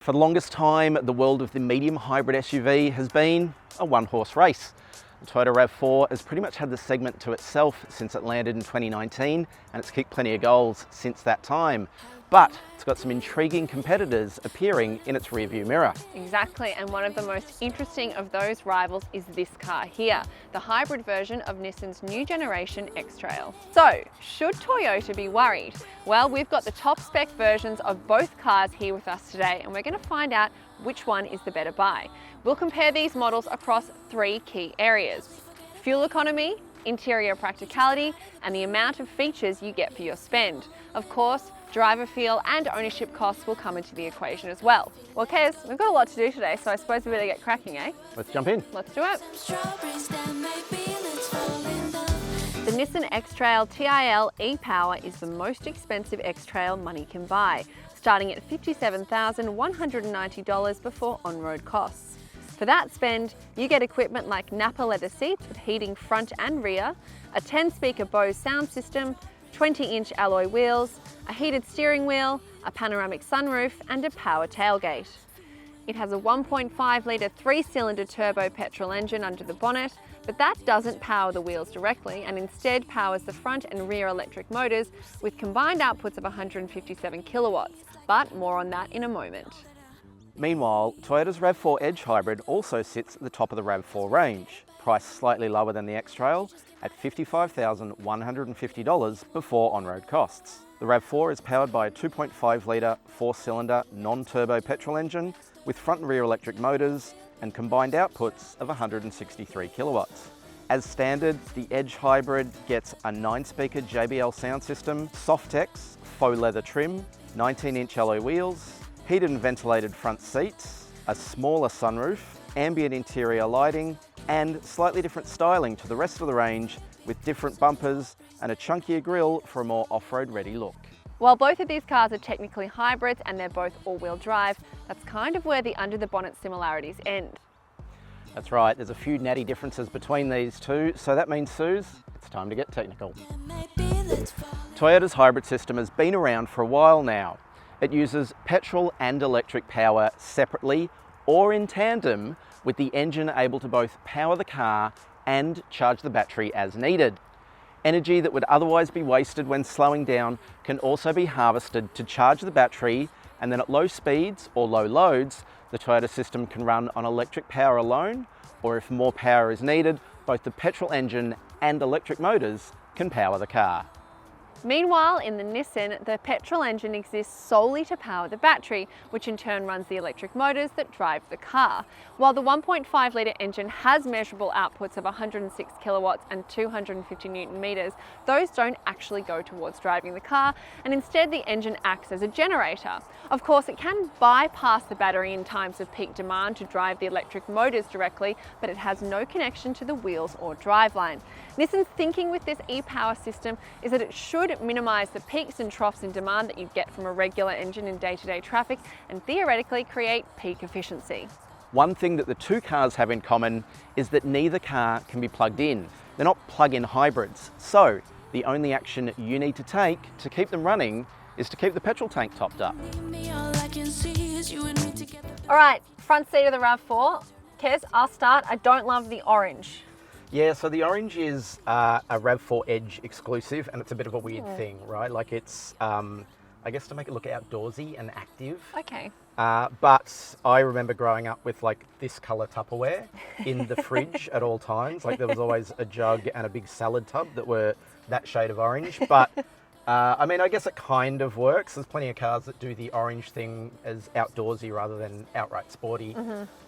For the longest time, the world of the medium hybrid SUV has been a one-horse race. The Toyota RAV4 has pretty much had the segment to itself since it landed in 2019, and it's kicked plenty of goals since that time. But it's got some intriguing competitors appearing in its rearview mirror. Exactly, and one of the most interesting of those rivals is this car here, the hybrid version of Nissan's new generation X-Trail. So, should Toyota be worried? Well, we've got the top spec versions of both cars here with us today, and we're going to find out which one is the better buy. We'll compare these models across three key areas: fuel economy, interior practicality, and the amount of features you get for your spend. Of course, driver feel and ownership costs will come into the equation as well. Well, Kez, we've got a lot to do today, so I suppose we better get cracking, eh? Let's jump in. Let's do it. The Nissan X-Trail TIL e-Power is the most expensive X-Trail money can buy, starting at $57,190 before on-road costs. For that spend, you get equipment like Napa leather seats with heating front and rear, a 10-speaker Bose sound system, 20-inch alloy wheels, a heated steering wheel, a panoramic sunroof, and a power tailgate. It has a 1.5-litre 3-cylinder turbo petrol engine under the bonnet, but that doesn't power the wheels directly and instead powers the front and rear electric motors with combined outputs of 157 kilowatts, but more on that in a moment. Meanwhile, Toyota's RAV4 Edge Hybrid also sits at the top of the RAV4 range, priced slightly lower than the X-Trail at $55,150 before on-road costs. The RAV4 is powered by a 2.5-litre 4-cylinder non-turbo petrol engine with front and rear electric motors and combined outputs of 163 kilowatts. As standard, the Edge Hybrid gets a 9-speaker JBL sound system, Softex faux leather trim, 19-inch alloy wheels, heated and ventilated front seats, a smaller sunroof, ambient interior lighting, and slightly different styling to the rest of the range with different bumpers and a chunkier grille for a more off-road ready look. While both of these cars are technically hybrids and they're both all-wheel drive, that's kind of where the under-the-bonnet similarities end. That's right, there's a few natty differences between these two, so that means, Suze, it's time to get technical. Toyota's hybrid system has been around for a while now. It uses petrol and electric power separately or in tandem, with the engine able to both power the car and charge the battery as needed. Energy that would otherwise be wasted when slowing down can also be harvested to charge the battery, and then at low speeds or low loads, the Toyota system can run on electric power alone, or if more power is needed, both the petrol engine and electric motors can power the car. Meanwhile, in the Nissan, the petrol engine exists solely to power the battery, which in turn runs the electric motors that drive the car. While the 1.5-litre engine has measurable outputs of 106 kilowatts and 250 newton meters, those don't actually go towards driving the car, and instead the engine acts as a generator. Of course, it can bypass the battery in times of peak demand to drive the electric motors directly, but it has no connection to the wheels or driveline. Nissan's thinking with this e-Power system is that it should minimise the peaks and troughs in demand that you get from a regular engine in day-to-day traffic and theoretically create peak efficiency. One thing that the two cars have in common is that neither car can be plugged in. They're not plug-in hybrids, so the only action you need to take to keep them running is to keep the petrol tank topped up. Alright, front seat of the RAV4. Kez, I'll start. I don't love the orange. Yeah, so the orange is a RAV4 Edge exclusive, and it's a bit of a weird thing, right? Like it's, I guess to make it look outdoorsy and active. Okay. But I remember growing up with like this colour Tupperware in the fridge at all times. Like there was always a jug and a big salad tub that were that shade of orange. But I mean, I guess it kind of works. There's plenty of cars that do the orange thing as outdoorsy rather than outright sporty.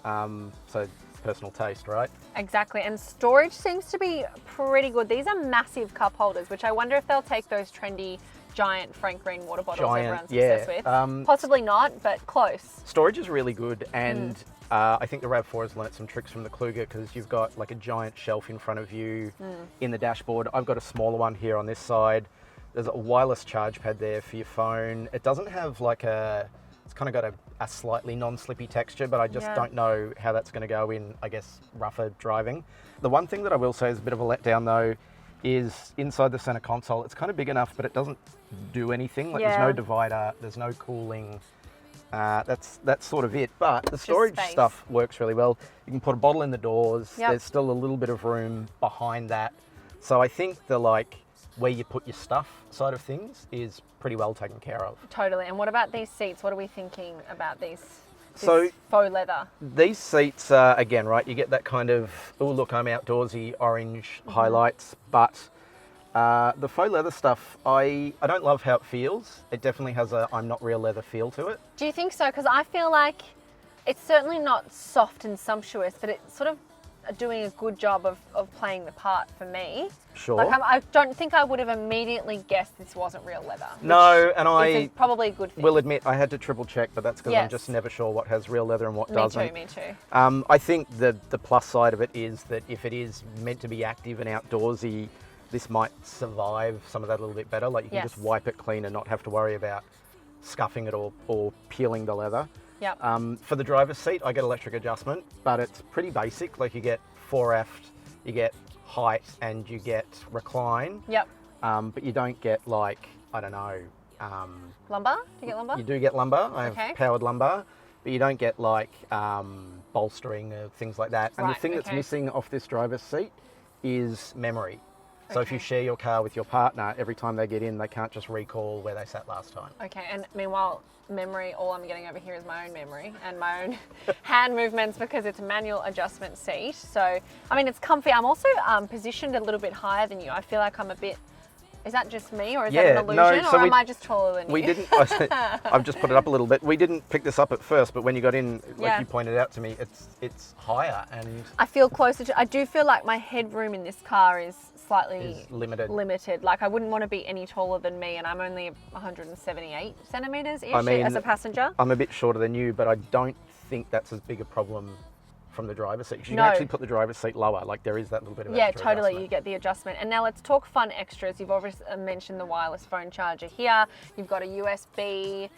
So personal taste, right? Exactly, and storage seems to be pretty good. These are massive cup holders, which I wonder if they'll take those trendy giant Frank Green water bottles everyone's obsessed with. Possibly not, but close. Storage is really good, and I think the RAV4 has learnt some tricks from the Kluger because you've got like a giant shelf in front of you in the dashboard. I've got a smaller one here on this side. There's a wireless charge pad there for your phone. It doesn't have like it's kind of got a slightly non-slippy texture, but I just don't know how that's going to go in, I guess, rougher driving. The one thing that I will say is a bit of a letdown though is inside the center console. It's kind of big enough, but it doesn't do anything. Like there's no divider, there's no cooling. That's sort of it. But the storage space. stuff works really well. You can put a bottle in the doors. Yep. There's still a little bit of room behind that. So I think the like where you put your stuff side of things is pretty well taken care of. Totally. And what about these seats? What are we thinking about these? So Faux leather. these seats, again, right, you get that kind of, oh look, I'm outdoorsy, orange highlights, but the faux leather stuff, I don't love how it feels. It definitely has a I'm not real leather feel to it. Do you think so? Because I feel like it's certainly not soft and sumptuous, but it's sort of doing a good job of playing the part for me. Sure. Like I don't think I would have immediately guessed this wasn't real leather. No, and is probably a good thing. will admit I had to triple check, but that's because I'm Yes. just never sure what has real leather and what doesn't. Me too. I think the plus side of it is that if it is meant to be active and outdoorsy, this might survive some of that a little bit better. Like you can just wipe it clean and not have to worry about scuffing it or peeling the leather. Yep. For the driver's seat, I get electric adjustment, but it's pretty basic. Like you get fore aft, you get height, and you get recline. Yep. But you don't get like, I don't know. Lumbar? Do you get lumbar? You do get lumbar. I have Okay. powered lumbar, but you don't get like bolstering or things like that. And the Right, thing that's okay. missing off this driver's seat is memory. So if you Okay. share your car with your partner, every time they get in, they can't just recall where they sat last time. Okay, and meanwhile, memory, all I'm getting over here is my own memory and my own hand movements because it's a manual adjustment seat. So, I mean, it's comfy. I'm also positioned a little bit higher than you. I feel like I'm a bit, is that just me or is that an illusion or am I just taller than you? We didn't, I've just put it up a little bit. We didn't pick this up at first, but when you got in, like you pointed out to me, it's higher and I feel closer to, I do feel like my headroom in this car is slightly limited. Like I wouldn't want to be any taller than me and I'm only 178 centimetres-ish I mean, as a passenger. I'm a bit shorter than you, but I don't think that's as big a problem from the driver's seat. You No. can actually put the driver's seat lower. Like there is that little bit of Yeah, extra totally. adjustment. You get the adjustment. And now let's talk fun extras. You've obviously mentioned the wireless phone charger here. You've got a USB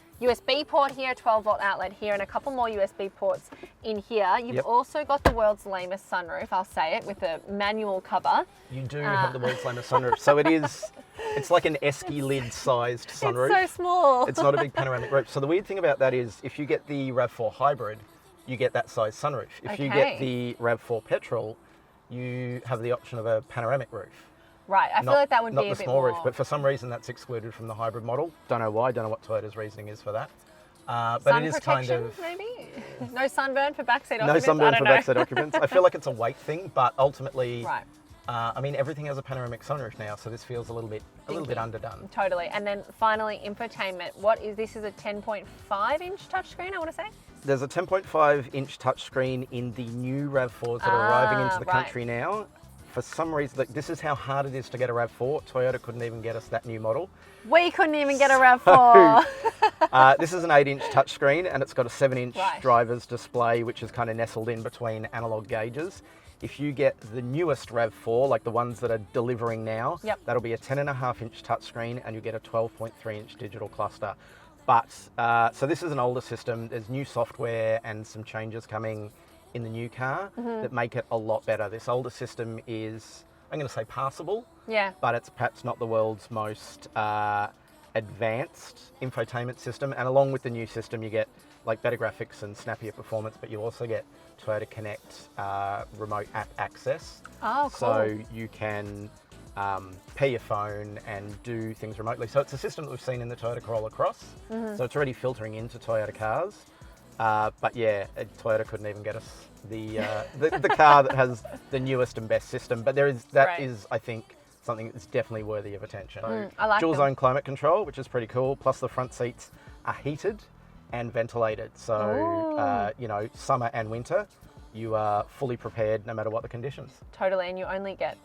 port here, 12-volt outlet here, and a couple more USB ports in here. You've also got the world's lamest sunroof, I'll say it, with a manual cover. You do have the world's lamest sunroof. So it's like an esky lid sized sunroof. It's so small. It's not a big panoramic roof. So the weird thing about that is if you get the RAV4 hybrid, you get that size sunroof. If you get the RAV4 petrol, you have the option of a panoramic roof. Right, I feel like that would be a bit not the small more. roof, but for some reason that's excluded from the hybrid model. Don't know why, don't know what Toyota's reasoning is for that. But it is kind of... maybe? No sunburn for backseat occupants? No sunburn I for don't know. backseat occupants. I feel like it's a weight thing, but ultimately, Right. I mean, everything has a panoramic sunroof now, so this feels a little bit underdone. Totally. And then finally, infotainment. What is this? Is a 10.5 inch touchscreen, I want to say? There's a 10.5 inch touchscreen in the new RAV4s that are arriving into the country now. For some reason, like, this is how hard it is to get a RAV4. Toyota couldn't even get us that new model. We couldn't even get a RAV4. This is an 8-inch touchscreen and it's got a 7-inch Right. driver's display, which is kind of nestled in between analog gauges. If you get the newest RAV4, like the ones that are delivering now, that'll be a 10.5-inch touchscreen and you get a 12.3-inch digital cluster. But, so this is an older system. There's new software and some changes coming in the new car that make it a lot better. This older system is, I'm going to say passable, but it's perhaps not the world's most advanced infotainment system. And along with the new system, you get like better graphics and snappier performance, but you also get Toyota Connect remote app access. Oh, cool. So you can pair your phone and do things remotely. So it's a system that we've seen in the Toyota Corolla Cross. So it's already filtering into Toyota cars. But yeah, Toyota couldn't even get us the car that has the newest and best system. But that is, I think, something that's definitely worthy of attention. I like dual them. zone climate control, which is pretty cool. Plus the front seats are heated and ventilated. So, you know, summer and winter, you are fully prepared no matter what the conditions. Totally, and you only get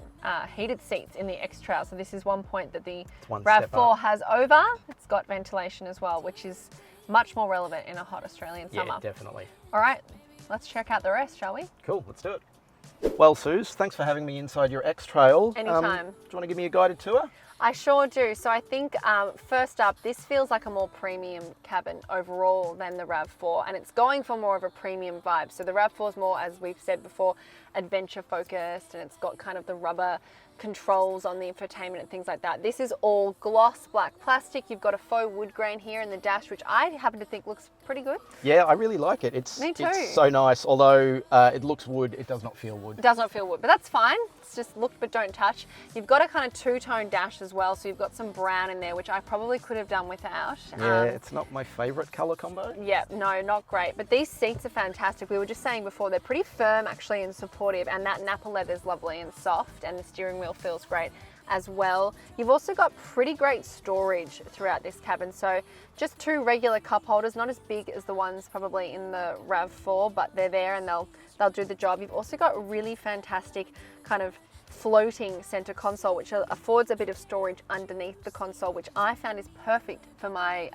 heated seats in the X-Trail. So this is one point that the one step RAV4 up. has over. It's got ventilation as well, which is much more relevant in a hot Australian summer. Yeah, definitely. All right, let's check out the rest, shall we? Cool, let's do it. Well, Suze, thanks for having me inside your X-Trail. Anytime. Do you want to give me a guided tour? I sure do. So I think first up, this feels like a more premium cabin overall than the RAV4, and it's going for more of a premium vibe. So the RAV4 is more, as we've said before, adventure focused, and it's got kind of the rubber controls on the infotainment and things like that. This is all gloss black plastic. You've got a faux wood grain here in the dash, which I happen to think looks pretty good. Yeah, I really like it. Me too. It's so nice. Although it looks wood, it does not feel wood. It does not feel wood, but that's fine. It's just look but don't touch. You've got a kind of two-tone dash as well, so you've got some brown in there, which I probably could have done without. Yeah, it's not my favourite colour combo. Yeah, no, not great. But these seats are fantastic. We were just saying before, they're pretty firm actually and supportive, and that Nappa leather is lovely and soft, and the steering wheel feels great as well. You've also got pretty great storage throughout this cabin. So just two regular cup holders, not as big as the ones probably in the RAV4, but they're there and they'll do the job. You've also got a really fantastic kind of floating center console, which affords a bit of storage underneath the console, which I found is perfect for my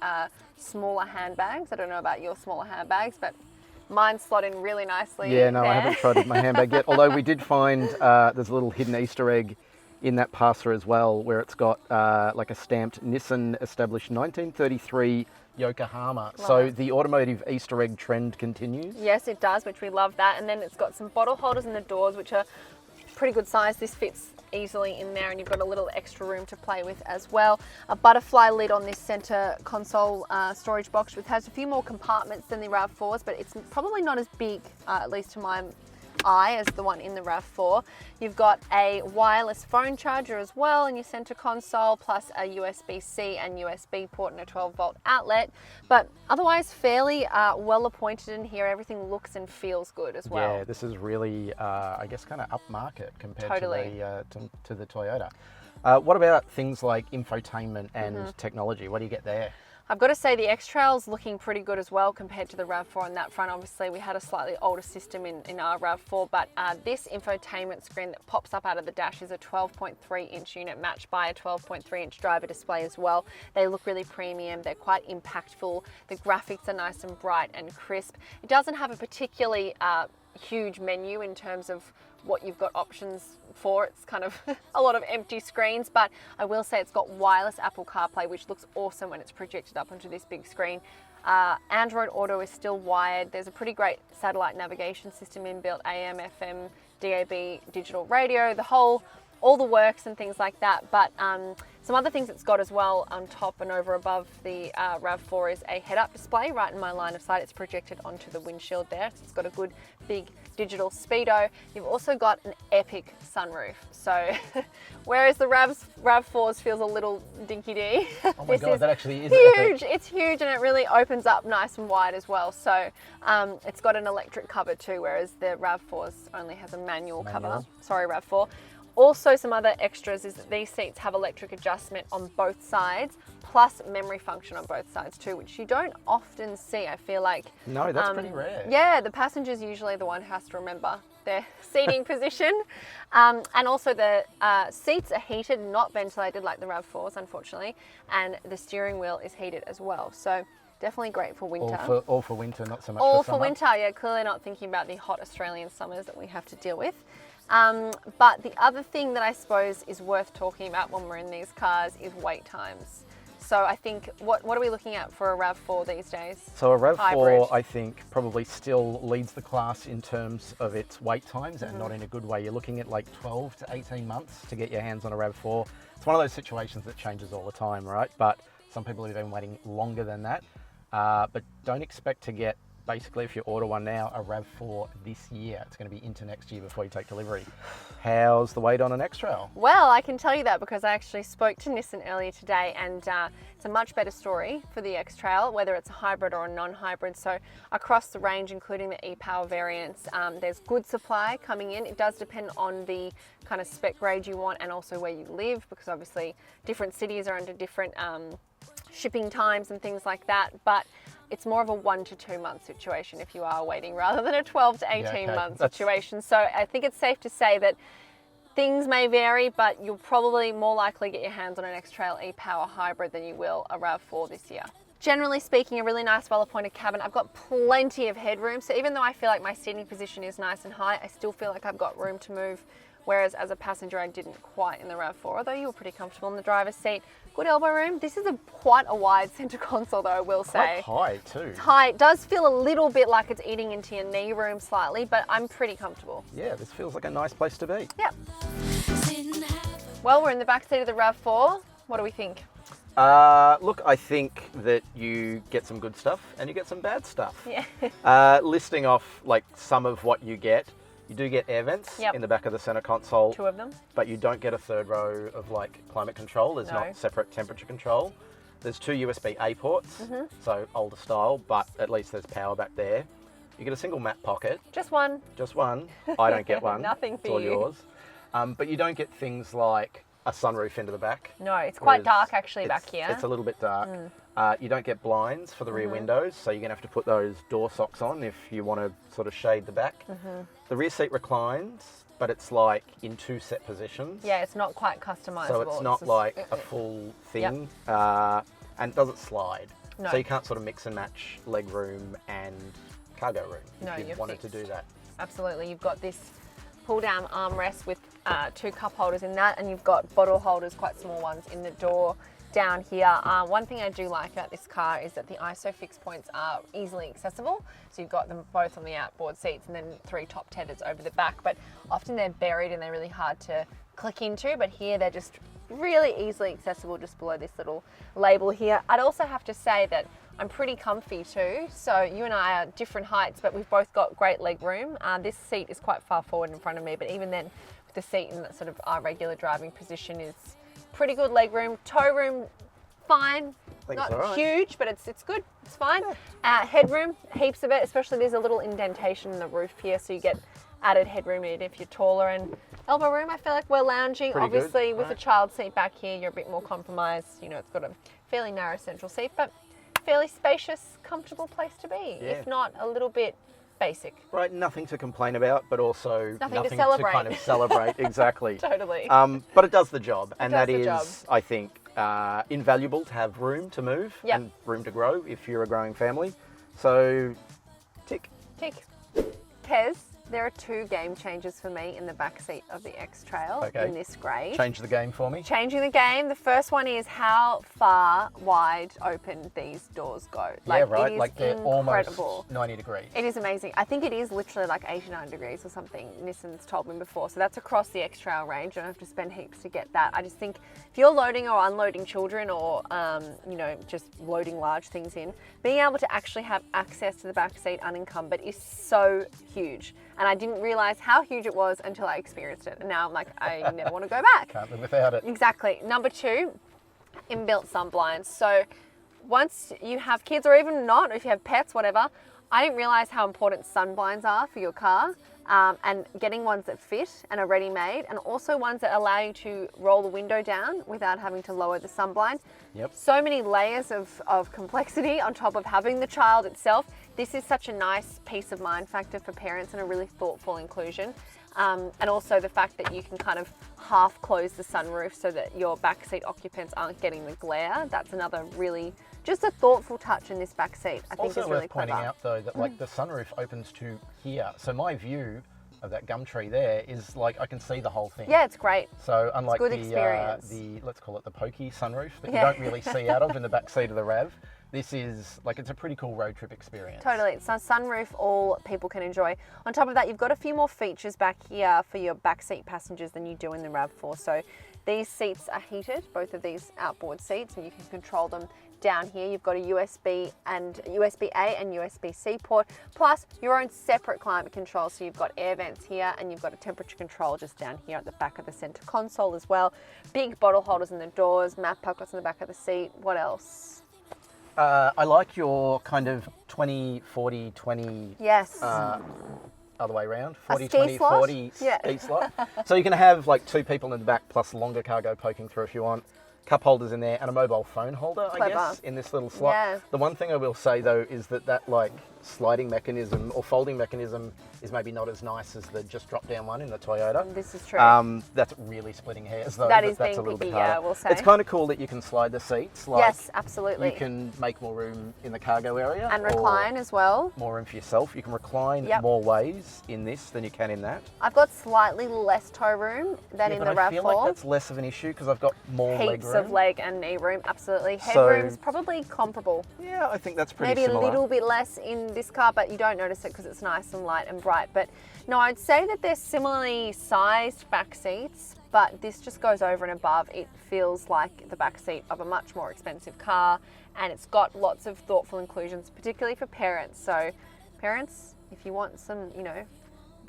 smaller handbags. I don't know about your smaller handbags, but mine slot in really nicely. Yeah, no, there. I haven't tried with my handbag yet. Although we did find there's a little hidden Easter egg in that pass-through as well, where it's got like a stamped Nissan established 1933 Yokohama. So the automotive Easter egg trend continues. Yes, it does, which we love that. And then it's got some bottle holders in the doors, which are pretty good size. This fits easily in there, and you've got a little extra room to play with as well. A butterfly lid on this center console storage box, which has a few more compartments than the RAV4's, but it's probably not as big, at least to my eye, as the one in the RAV4. You've got a wireless phone charger as well in your center console, plus a USB-C and USB port and a 12-volt outlet. But otherwise, fairly well appointed in here. Everything looks and feels good as well. Yeah, this is really, I guess, kind of upmarket compared to the Toyota. What about things like infotainment and technology? What do you get there? I've got to say the X-Trail's looking pretty good as well compared to the RAV4 on that front. Obviously, we had a slightly older system in our RAV4, but this infotainment screen that pops up out of the dash is a 12.3-inch unit matched by a 12.3-inch driver display as well. They look really premium. They're quite impactful. The graphics are nice and bright and crisp. It doesn't have a particularly huge menu in terms of what you've got options for. It's kind of a lot of empty screens, but I will say it's got wireless Apple CarPlay, which looks awesome when it's projected up onto this big screen. Android Auto is still wired. There's a pretty great satellite navigation system inbuilt, AM, FM, DAB, digital radio, all the works and things like that. But some other things it's got as well on top and over above the RAV4 is a head-up display right in my line of sight. It's projected onto the windshield there. So it's got a good big digital speedo. You've also got an epic sunroof. So whereas the RAV4's feels a little dinky-dee, Oh my God, that actually is huge. epic. It's huge, and it really opens up nice and wide as well. So it's got an electric cover too, whereas the RAV4's only has a manual cover. Sorry, RAV4. Also, some other extras is that these seats have electric adjustment on both sides, plus memory function on both sides too, which you don't often see, I feel like. No, that's pretty rare. Yeah, the passenger's usually the one who has to remember their seating position. And also the seats are heated, not ventilated like the RAV4's, unfortunately, and the steering wheel is heated as well. So definitely great for winter. All for winter, not so much All for summer. for winter, yeah, clearly not thinking about the hot Australian summers that we have to deal with. But the other thing that I suppose is worth talking about when we're in these cars is wait times. So I think, what are we looking at for a RAV4 these days? So a RAV4, Hybrid. I think, probably still leads the class in terms of its wait times, and not in a good way. You're looking at like 12 to 18 months to get your hands on a RAV4. It's one of those situations that changes all the time, right? But some people have been waiting longer than that. But don't expect to get, basically, if you order one now, a RAV4 this year. It's going to be into next year before you take delivery. How's the wait on an X-Trail? Well, I can tell you that because I actually spoke to Nissan earlier today, and it's a much better story for the X-Trail, whether it's a hybrid or a non-hybrid. So across the range, including the e-Power variants, there's good supply coming in. It does depend on the kind of spec grade you want and also where you live, because obviously different cities are under different shipping times and things like that. But it's more of a 1 to 2 month situation if you are waiting, rather than a 12 to 18 month situation. So I think it's safe to say that things may vary, but you'll probably more likely get your hands on an X-Trail e-Power hybrid than you will a RAV4 this year. Generally speaking, a really nice, well-appointed cabin. I've got plenty of headroom, so even though I feel like my seating position is nice and high, I still feel like I've got room to move whereas as a passenger I didn't quite in the RAV4, although you were pretty comfortable in the driver's seat. Good elbow room. This is quite a wide centre console though, I will say. Quite high too. It's high. It does feel a little bit like it's eating into your knee room slightly, but I'm pretty comfortable. Yeah, this feels like a nice place to be. Yep. Well, we're in the back seat of the RAV4. What do we think? Look, I think that you get some good stuff and you get some bad stuff. Yeah. Listing off like some of what you get. You do get air vents in the back of the center console. 2 of them. But you don't get a third row of like climate control. There's not separate temperature control. There's 2 USB-A ports, so older style, but at least there's power back there. You get a single map pocket. Just one. Just one. I don't get one. Nothing for it's all you. yours. But you don't get things like a sunroof into the back. No, it's quite dark actually back here. It's a little bit dark. You don't get blinds for the rear windows, so you're going to have to put those door socks on if you want to sort of shade the back. The rear seat reclines, but it's like in 2 set positions. Yeah, it's not quite customizable. So it's not like a full thing, and it doesn't slide. No. So you can't sort of mix and match leg room and cargo room if you you're wanted fixed. to do that. Absolutely. You've got this pull down armrest with 2 cup holders in that, and you've got bottle holders, quite small ones, in the door down here. One thing I do like about this car is that the ISO fix points are easily accessible. So you've got them both on the outboard seats and then 3 top tethers over the back, but often they're buried and they're really hard to click into, but here they're just really easily accessible just below this little label here. I'd also have to say that I'm pretty comfy too. So you and I are different heights, but we've both got great leg room. This seat is quite far forward in front of me, but even then with the seat in that sort of our regular driving position is pretty good leg room. Toe room, fine. Not huge, but it's good. It's fine. Headroom, heaps of it, especially there's a little indentation in the roof here, so you get added headroom even if you're taller. And elbow room, I feel like we're lounging. Pretty Obviously, good, with a child seat back here, you're a bit more compromised. You know, it's got a fairly narrow central seat, but fairly spacious, comfortable place to be, if not a little bit basic. Right, nothing to complain about, but also nothing to celebrate. kind of celebrate. Exactly. Totally. But it does the job, and that is, job. I think, invaluable to have room to move and room to grow if you're a growing family. So, tick. Tick. Kez, there are 2 game changers for me in the back seat of the X-Trail in this grey. Change the game for me. Changing the game. The first one is how far wide open these doors go. Like, yeah, right. Like they're incredible. Almost 90 degrees. It is amazing. I think it is literally like 89 degrees or something. Nissan's told me before. So that's across the X-Trail range. You don't have to spend heaps to get that. I just think if you're loading or unloading children or, you know, just loading large things in, being able to actually have access to the back seat unencumbered is so huge. And I didn't realise how huge it was until I experienced it. And now I'm like, I never want to go back. Can't live without it. Exactly. Number 2, inbuilt sun blinds. So once you have kids or even not, if you have pets, whatever, I didn't realise how important sun blinds are for your car. And getting ones that fit and are ready-made, and also ones that allow you to roll the window down without having to lower the sun blind. Yep. So many layers of complexity on top of having the child itself. This is such a nice peace of mind factor for parents and a really thoughtful inclusion. And also the fact that you can kind of half close the sunroof so that your backseat occupants aren't getting the glare. That's another really just a thoughtful touch in this back seat. I think is really clever. Also worth pointing out though that like the sunroof opens to here, so my view of that gum tree there is like I can see the whole thing. Yeah, it's great. So unlike it's good experience. The let's call it the pokey sunroof that you don't really see out of in the back seat of the RAV, this is like it's a pretty cool road trip experience. Totally, it's a sunroof all people can enjoy. On top of that, you've got a few more features back here for your backseat passengers than you do in the RAV4. So these seats are heated, both of these outboard seats, and you can control them down here. You've got a USB-A and USB-C port, plus your own separate climate control. So you've got air vents here, and you've got a temperature control just down here at the back of the center console as well. Big bottle holders in the doors, map pockets in the back of the seat. What else? I like your kind of 20, 40, 20. Yes. Other way around, 40, a ski 20, slot? 40 ski slot. So you can have like 2 people in the back plus longer cargo poking through if you want. Cup holders in there and a mobile phone holder, I guess, in this little slot. Yeah. The one thing I will say though is that like sliding mechanism or folding mechanism is maybe not as nice as the just drop down one in the Toyota. This is true. That's really splitting hairs though. That is that's being a little picky, bit harder. yeah, we'll say. It's kind of cool that you can slide the seats. Like, yes, absolutely. you can make more room in the cargo area. And recline as well. More room for yourself. You can recline Yep. more ways in this than you can in that. I've got slightly less toe room than in the RAV4. I feel like that's less of an issue because I've got more leg Heaps room. of leg and knee room, absolutely. So- Headroom's probably comparable. Yeah, I think that's pretty Maybe similar. a little bit less in this car, but you don't notice it because it's nice and light and bright. But no, I'd say that they're similarly sized back seats, but this just goes over and above. It feels like the back seat of a much more expensive car, and it's got lots of thoughtful inclusions, particularly for parents. So parents, if you want some,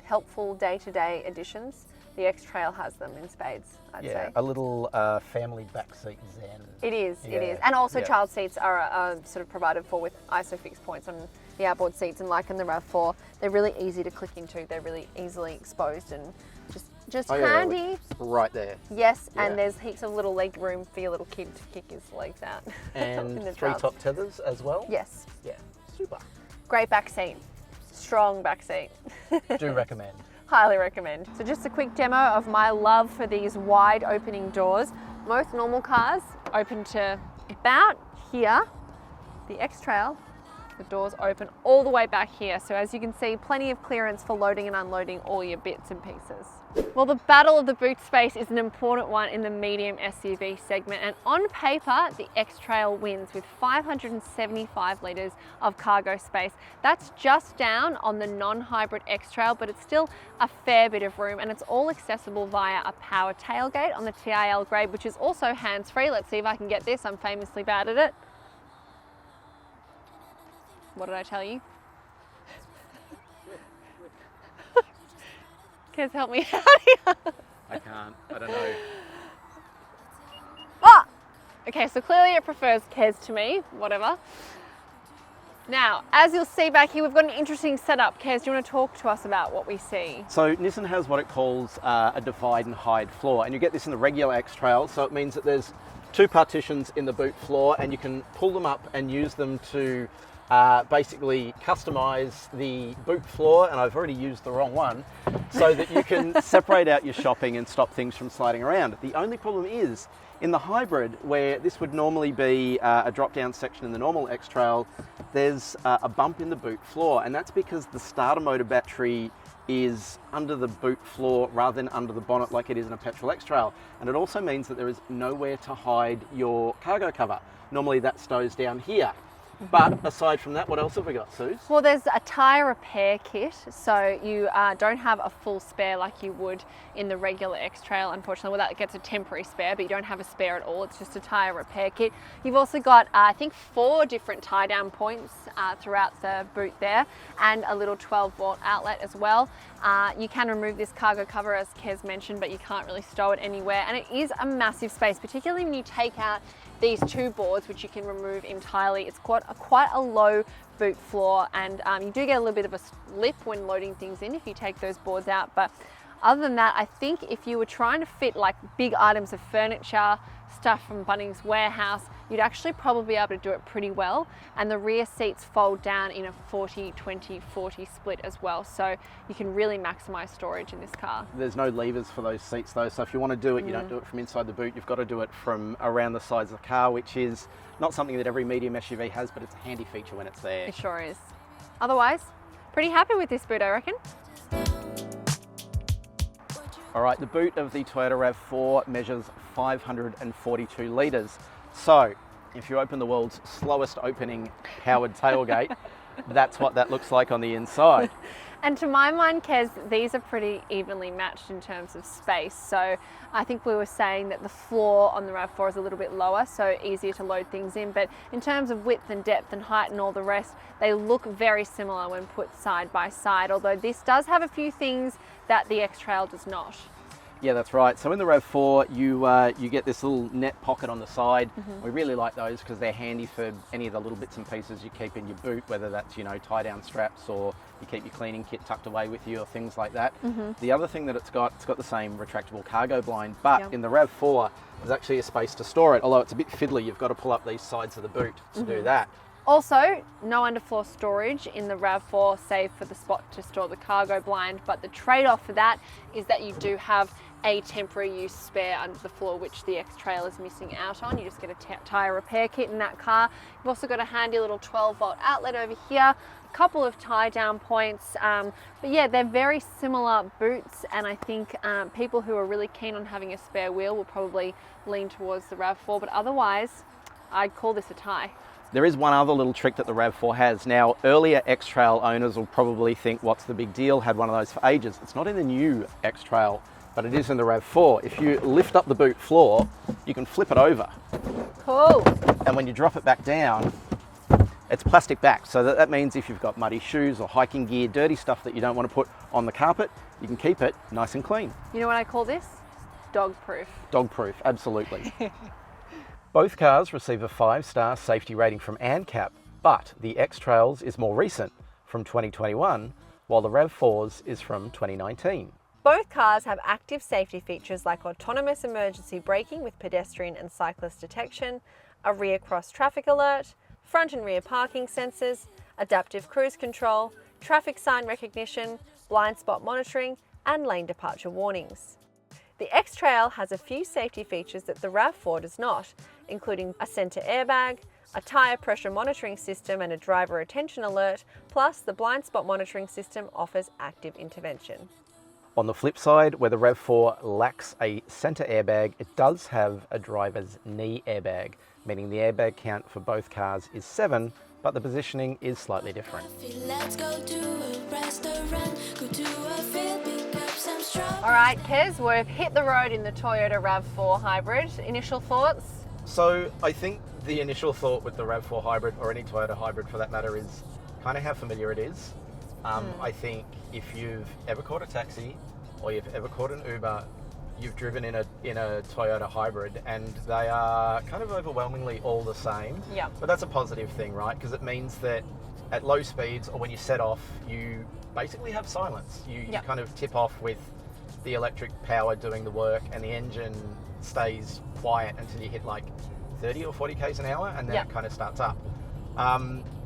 helpful day-to-day additions, the X-Trail has them in spades, I'd say. A little family backseat zen. It is, Yeah, it is. And also yeah. child seats are sort of provided for with ISOFIX points on the outboard seats, and like in the RAV4, they're really easy to click into. They're really easily exposed and just handy. Right there. Yes, Yeah. and there's heaps of little leg room for your little kid to kick his legs out. And in the 3 child. top tethers as well. Yes, Yeah, super. great back seat. Strong back seat. Do recommend. Highly recommend. So just a quick demo of my love for these wide opening doors. Most normal cars open to about here. The X-Trail, the doors open all the way back here. So as you can see, plenty of clearance for loading and unloading all your bits and pieces. Well, the battle of the boot space is an important one in the medium SUV segment, and on paper, the X-Trail wins with 575 litres of cargo space. That's just down on the non-hybrid X-Trail, but it's still a fair bit of room, and it's all accessible via a power tailgate on the TIL grade, which is also hands-free. Let's see if I can get this. I'm famously bad at it. What did I tell you? Kez, help me out here. I can't. I don't know. Ah! Okay, so clearly it prefers Kez to me, whatever. Now, as you'll see back here, we've got an interesting setup. Kez, do you want to talk to us about what we see? So Nissan has what it calls a divide and hide floor, and you get this in the regular X-Trail. So it means that there's 2 partitions in the boot floor, and you can pull them up and use them to basically customize the boot floor, and I've already used the wrong one, so that you can separate out your shopping and stop things from sliding around. The only problem is in the hybrid, where this would normally be a drop-down section in the normal X-Trail, there's a bump in the boot floor, and that's because the starter motor battery is under the boot floor rather than under the bonnet like it is in a petrol X-Trail. And it also means that there is nowhere to hide your cargo cover. Normally that stows down here. But aside from that, what else have we got, Suze? Well, there's a tyre repair kit, so you don't have a full spare like you would in the regular X-Trail, unfortunately. Well, that gets a temporary spare, but you don't have a spare at all. It's just a tyre repair kit. You've also got, I think, 4 different tie-down points throughout the boot there, and a little 12-volt outlet as well. You can remove this cargo cover, as Kez mentioned, but you can't really stow it anywhere, and it is a massive space, particularly when you take out these 2 boards, which you can remove entirely. It's quite a low boot floor, and you do get a little bit of a lip when loading things in if you take those boards out. But other than that, I think if you were trying to fit like big items of furniture, stuff from Bunnings Warehouse, you'd actually probably be able to do it pretty well. And the rear seats fold down in a 40-20-40 split as well, so you can really maximize storage in this car. There's no levers for those seats though, so if you want to do it, you don't do it from inside the boot, you've got to do it from around the sides of the car, which is not something that every medium SUV has, but it's a handy feature when it's there. It sure is. Otherwise, pretty happy with this boot, I reckon. All right, the boot of the Toyota RAV4 measures 542 litres. So if you open the world's slowest opening powered tailgate, that's what that looks like on the inside. And to my mind, Kez, these are pretty evenly matched in terms of space. So I think we were saying that the floor on the RAV4 is a little bit lower, so easier to load things in. But in terms of width and depth and height and all the rest, they look very similar when put side by side, although this does have a few things that the X-Trail does not. Yeah, that's right. So in the RAV4, you get this little net pocket on the side. We really like those because they're handy for any of the little bits and pieces you keep in your boot, whether that's, tie down straps or you keep your cleaning kit tucked away with you or things like that. The other thing that it's got the same retractable cargo blind, but in the RAV4, there's actually a space to store it, although it's a bit fiddly. You've got to pull up these sides of the boot to do that. Also, no underfloor storage in the RAV4, save for the spot to store the cargo blind, but the trade-off for that is that you do have a temporary use spare under the floor, which the X-Trail is missing out on. You just get a tyre repair kit in that car. You've also got a handy little 12-volt outlet over here, a couple of tie-down points, but yeah, they're very similar boots, and I think people who are really keen on having a spare wheel will probably lean towards the RAV4, but otherwise, I'd call this a tie. There is one other little trick that the RAV4 has. Now, earlier X-Trail owners will probably think, what's the big deal? Had one of those for ages. It's not in the new X-Trail, but it is in the RAV4. If you lift up the boot floor, you can flip it over. Cool. And when you drop it back down, it's plastic back. So that means if you've got muddy shoes or hiking gear, dirty stuff that you don't want to put on the carpet, you can keep it nice and clean. You know what I call this? Dog-proof. Dog-proof, absolutely. Both cars receive a 5-star safety rating from ANCAP, but the X-Trail's is more recent, from 2021, while the RAV4's is from 2019. Both cars have active safety features like autonomous emergency braking with pedestrian and cyclist detection, a rear cross traffic alert, front and rear parking sensors, adaptive cruise control, traffic sign recognition, blind spot monitoring, and lane departure warnings. The X-Trail has a few safety features that the RAV4 does not, including a centre airbag, a tyre pressure monitoring system and a driver attention alert, plus the blind spot monitoring system offers active intervention. On the flip side, where the RAV4 lacks a centre airbag, it does have a driver's knee airbag, meaning the airbag count for both cars is 7, but the positioning is slightly different. All right, Kez, we've hit the road in the Toyota RAV4 Hybrid. Initial thoughts? So I think the initial thought with the RAV4 Hybrid, or any Toyota Hybrid for that matter, is kind of how familiar it is. I think if you've ever caught a taxi or you've ever caught an Uber, you've driven in a Toyota Hybrid, and they are kind of overwhelmingly all the same. Yeah. But that's a positive thing, right? Because it means that at low speeds or when you set off, you basically have silence. You kind of tip off with the electric power doing the work, and the engine stays quiet until you hit like 30 or 40 k's an hour, and then it kind of starts up.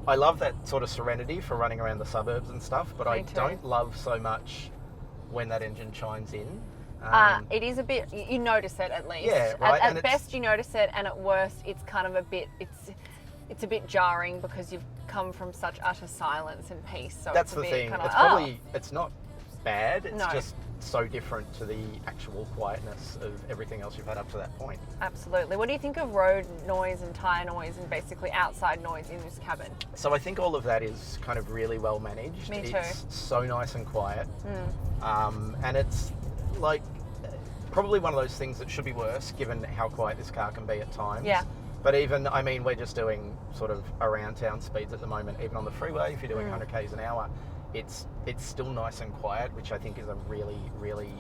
I love that sort of serenity for running around the suburbs and stuff, but I don't love so much when that engine chimes in. It is a bit, you notice it at least. Yeah, right. At best you notice it, and at worst it's kind of a bit, it's a bit jarring because you've come from such utter silence and peace. So that's it's a the bit thing. kind of It's like, probably, it's not bad, it's No. just so different to the actual quietness of everything else you've had up to that point. Absolutely. What do you think of road noise and tyre noise and basically outside noise in this cabin? So I think all of that is kind of really well managed. Me too. It's so nice and quiet. And it's like probably one of those things that should be worse given how quiet this car can be at times. Yeah. But even, I mean, we're just doing sort of around town speeds at the moment, even on the freeway, if you're doing 100 k's an hour, it's still nice and quiet, which I think is a really, really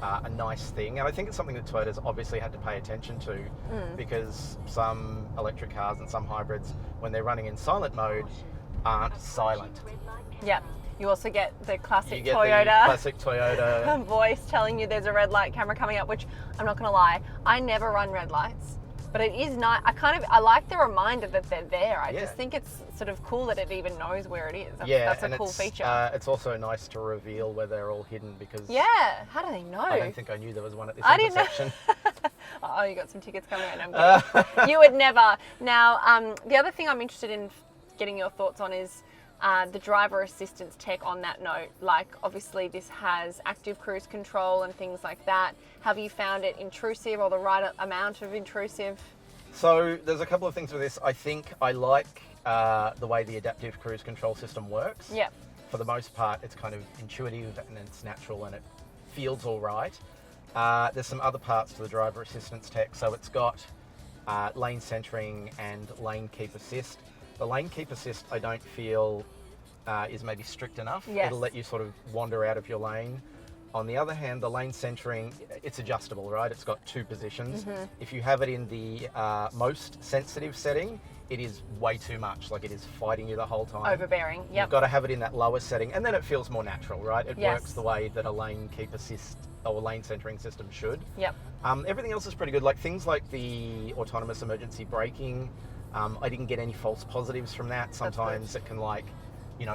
a nice thing. And I think it's something that Toyota's obviously had to pay attention to, because some electric cars and some hybrids, when they're running in silent mode, aren't silent. Yep. You also get the classic You get Toyota. the classic Toyota voice telling you there's a red light camera coming up, which I'm not going to lie, I never run red lights, but it is nice. I like the reminder that they're there. I just think it's sort of cool that it even knows where it is. That's a cool feature. It's also nice to reveal where they're all hidden, because How do they know? I don't think I knew there was one at this I didn't know. intersection. Oh, you got some tickets coming out. No, I'm kidding. You would never. Now, the other thing I'm interested in getting your thoughts on is the driver assistance tech on that note. Like, obviously this has active cruise control and things like that. Have you found it intrusive, or the right amount of intrusive? So there's a couple of things with this. I think I like the way the adaptive cruise control system works. Yeah. For the most part, it's kind of intuitive and it's natural and it feels all right. There's some other parts to the driver assistance tech. So it's got lane centering and lane keep assist. The lane keep assist, I don't feel is maybe strict enough. Yes. It'll let you sort of wander out of your lane. On the other hand, the lane centering, it's adjustable, right? It's got 2 positions. If you have it in the most sensitive setting, it is way too much. Like, it is fighting you the whole time. Overbearing, yep. You've got to have it in that lower setting, and then it feels more natural, right? It Yes. works the way that a lane keep assist or lane centering system should. Yep. Everything else is pretty good. Like things like the autonomous emergency braking, I didn't get any false positives from that. Sometimes it can like,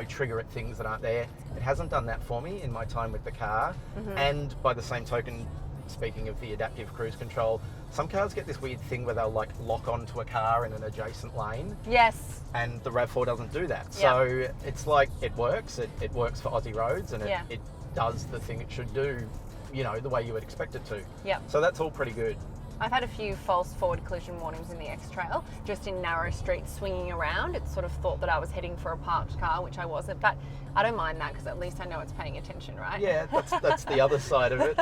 trigger at things that aren't there. It hasn't done that for me in my time with the car. And by the same token, speaking of the adaptive cruise control, some cars get this weird thing where they'll like lock onto a car in an adjacent lane. Yes. And the RAV4 doesn't do that. So it's like, it works. It works for Aussie roads, and it does the thing it should do, the way you would expect it to. Yeah. So that's all pretty good. I've had a few false forward collision warnings in the X-Trail, just in narrow streets swinging around. It sort of thought that I was heading for a parked car, which I wasn't, but I don't mind that because at least I know it's paying attention, right? Yeah, that's the other side of it.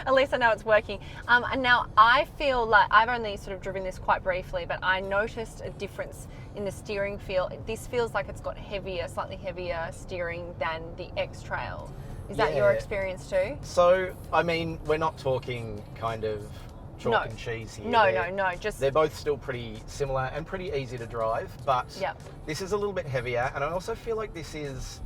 At least I know it's working. And now I feel like, I've only sort of driven this quite briefly, but I noticed a difference in the steering feel. This feels like it's got slightly heavier steering than the X-Trail. Is that your experience too? So, I mean, we're not talking kind of chalk and cheese here. No. They're both still pretty similar and pretty easy to drive, but this is a little bit heavier, and I also feel like this is,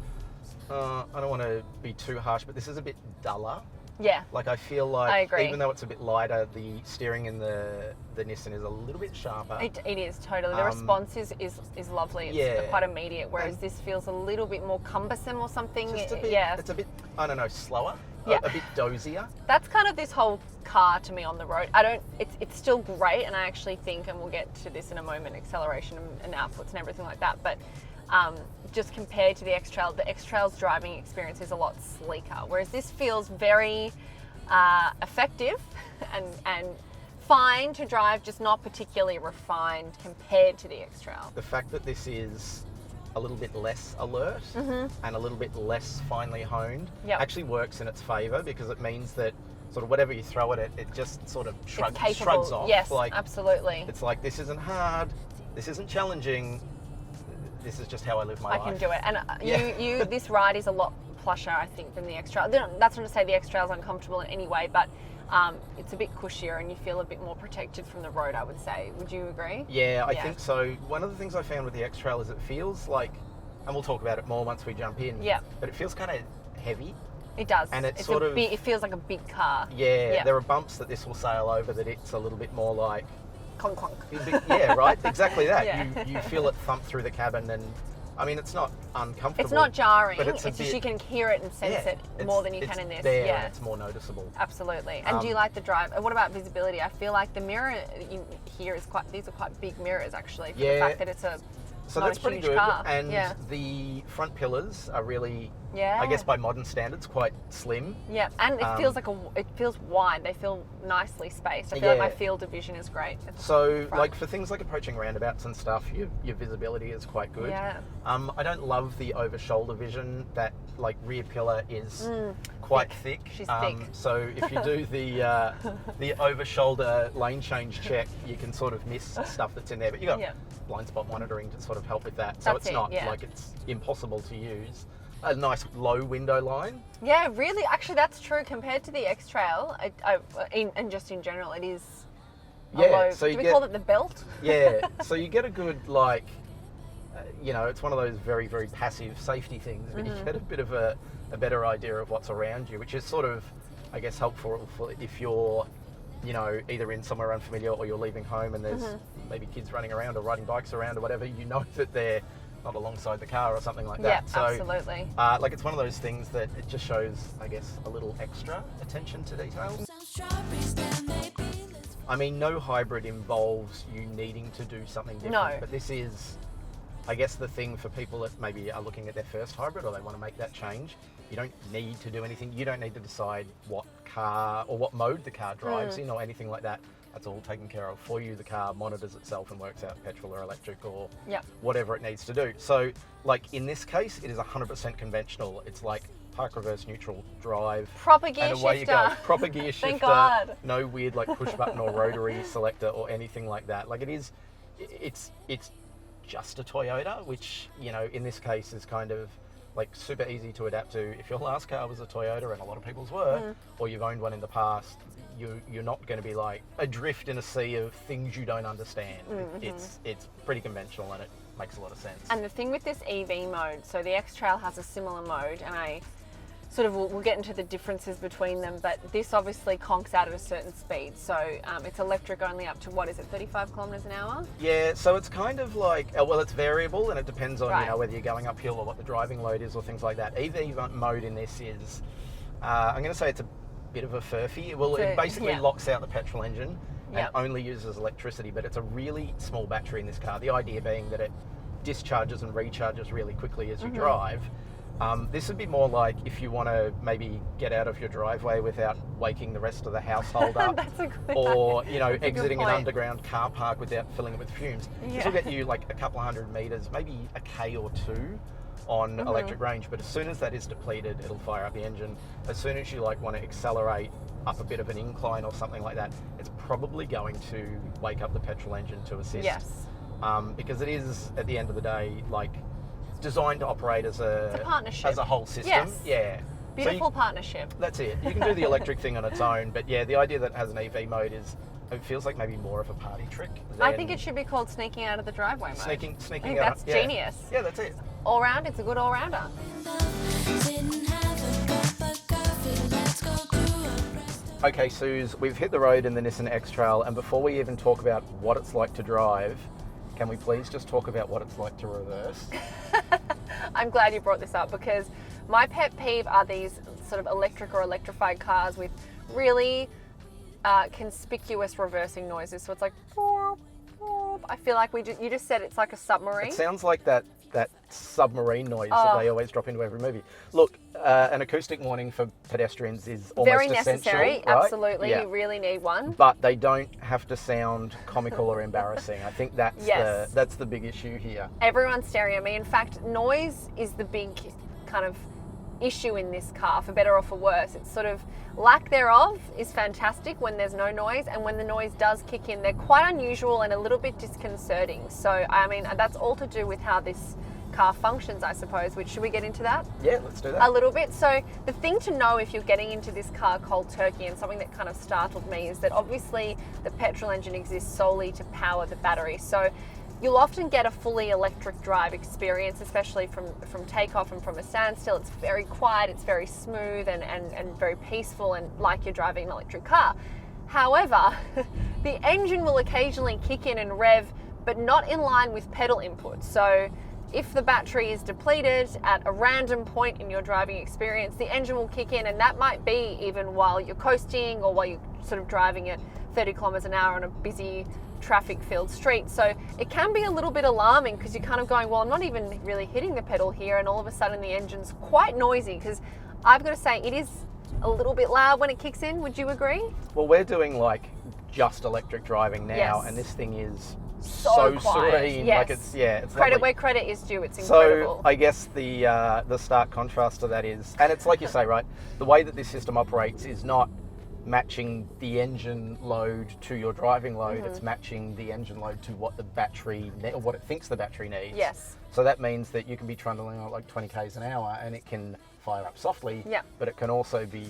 I don't want to be too harsh, but this is a bit duller. Yeah. Like, I feel like, I agree. even though it's a bit lighter, the steering in the Nissan is a little bit sharper. It is, totally. The response is lovely. It's quite immediate, whereas this feels a little bit more cumbersome or something. Just a bit, it's a bit, I don't know, slower, a bit dozier. That's kind of this whole car to me on the road. It's still great, and I actually think, and we'll get to this in a moment, acceleration and outputs and everything like that, but just compared to the X-Trail's driving experience is a lot sleeker, whereas this feels very effective and fine to drive, just not particularly refined compared to the X-Trail. The fact that this is a little bit less alert and a little bit less finely honed actually works in its favour, because it means that sort of whatever you throw at it, it just sort of shrugs off. Yes, like, absolutely. It's like, this isn't hard, this isn't challenging, this is just how I live my life. I can do it. And this ride is a lot plusher, I think, than the X-Trail. That's not to say the X-Trail is uncomfortable in any way, but it's a bit cushier and you feel a bit more protected from the road, I would say. Would you agree? Yeah, I think so. One of the things I found with the X-Trail is it feels like, and we'll talk about it more once we jump in, but it feels kind of heavy. It does. And it feels like a big car. Yeah, there are bumps that this will sail over that it's a little bit more like... Clunk, clunk. Yeah, right, exactly that. You feel it thump through the cabin, and I mean, it's not uncomfortable. It's not jarring, but it's just you can hear it and sense it more than you can in this. There, and it's more noticeable. Absolutely. And do you like the drive? What about visibility? I feel like the mirror here these are quite big mirrors actually, for the fact that it's that's pretty good. Car. And the front pillars are really, I guess by modern standards, quite slim. Yeah, and it feels like it feels wide. They feel nicely spaced. I feel like my field of vision is great. So, like for things like approaching roundabouts and stuff, your visibility is quite good. Yeah. I don't love the over-shoulder vision. That like rear pillar is quite thick. She's thick. So if you do the over-shoulder lane change check, you can sort of miss stuff that's in there. But you got blind spot monitoring to sort of help with that. So it's not like it's impossible to use. A nice low window line. Yeah, really. Actually, that's true compared to the X-Trail. And just in general, it is low. So do we call it the belt? Yeah. So you get a good it's one of those very, very passive safety things, but you get a bit of a better idea of what's around you, which is sort of, I guess, helpful if you're, either in somewhere unfamiliar or you're leaving home and there's maybe kids running around or riding bikes around or whatever, that they're not alongside the car or something like that. Yeah, absolutely. It's one of those things that it just shows, I guess, a little extra attention to detail. I mean, no hybrid involves you needing to do something different, but this is, I guess, the thing for people that maybe are looking at their first hybrid or they want to make that change. You don't need to do anything. You don't need to decide what car or what mode the car drives in or anything like that. That's all taken care of for you. The car monitors itself and works out petrol or electric or whatever it needs to do. So, like in this case, it is 100% conventional. It's like park, reverse, neutral, drive. Proper gear and away shifter. You go. Proper gear shifter. Thank God. No weird like push button or rotary selector or anything like that. Like it's just a Toyota, which, in this case is kind of like super easy to adapt to. If your last car was a Toyota, and a lot of people's were, or you've owned one in the past, you're not going to be like adrift in a sea of things you don't understand. It's pretty conventional and it makes a lot of sense. And the thing with this EV mode, so the X-Trail has a similar mode, and I sort of, we'll get into the differences between them, but this obviously conks out at a certain speed. So it's electric only up to, what is it, 35 kilometres an hour? Yeah, so it's kind of like, well, it's variable and it depends on, Right. whether you're going uphill or what the driving load is or things like that. EV mode in this is, I'm going to say it's a bit of a furphy. Well, it basically yeah. locks out the petrol engine and Yep. only uses electricity, but it's a really small battery in this car. The idea being that it discharges and recharges really quickly as you drive. This would be more like if you want to maybe get out of your driveway without waking the rest of the household up, That's a good or idea. That's a good exiting an point. underground car park without filling it with fumes. This will get you like a couple of 100 meters, maybe a K or two on electric range. But as soon as that is depleted, it'll fire up the engine. As soon as you like want to accelerate up a bit of an incline or something like that, it's probably going to wake up the petrol engine to assist. Yes. Because it is, at the end of the day, like designed to operate as a partnership. as a whole system. Yes. Yeah. Beautiful partnership. That's it. You can do the electric thing on its own, but yeah, the idea that it has an EV mode is, it feels like maybe more of a party trick. I think it should be called sneaking out of the driveway mode. sneaking I think out. that's Yeah. genius. Yeah, that's it. All round, it's a good all rounder. Okay, Suze, we've hit the road in the Nissan X-Trail, and before we even talk about what it's like to drive, can we please just talk about what it's like to reverse? I'm glad you brought this up because my pet peeve are these sort of electric or electrified cars with really conspicuous reversing noises. So it's like, boop, boop. I feel like you just said it's like a submarine. It sounds like that submarine noise that they always drop into every movie. Look, an acoustic warning for pedestrians is almost Very essential, necessary, right? absolutely. Yeah. You really need one. But they don't have to sound comical or embarrassing. I think that's Yes. that's the big issue here. Everyone's staring at me. In fact, noise is the big kind of issue in this car, for better or for worse. It's sort of lack thereof is fantastic when there's no noise, and when the noise does kick in, they're quite unusual and a little bit disconcerting. So, I mean, that's all to do with how this car functions, I suppose. Which, should we get into that? Yeah, let's do that. A little bit. So the thing to know if you're getting into this car cold turkey, and something that kind of startled me, is that obviously the petrol engine exists solely to power the battery. So you'll often get a fully electric drive experience, especially from takeoff and from a standstill. It's very quiet, it's very smooth and very peaceful, and like you're driving an electric car. However, the engine will occasionally kick in and rev, but not in line with pedal input. So if the battery is depleted at a random point in your driving experience, the engine will kick in, and that might be even while you're coasting or while you're sort of driving at 30 kilometers an hour on a busy traffic-filled street. So it can be a little bit alarming because you're kind of going, well, I'm not even really hitting the pedal here, and all of a sudden the engine's quite noisy. Because I've got to say, it is a little bit loud when it kicks in. Would you agree? Well, we're doing like just electric driving now, Yes. and this thing is So quiet. serene. Yes. Like it's Credit lovely. where credit is due. It's So incredible. I guess the stark contrast to that is, and it's like you say, right, the way that this system operates is not matching the engine load to your driving load. It's matching the engine load to what the battery or what it thinks the battery needs. Yes. So that means that you can be trundling at like 20 k's an hour and it can fire up softly. Yeah. But it can also be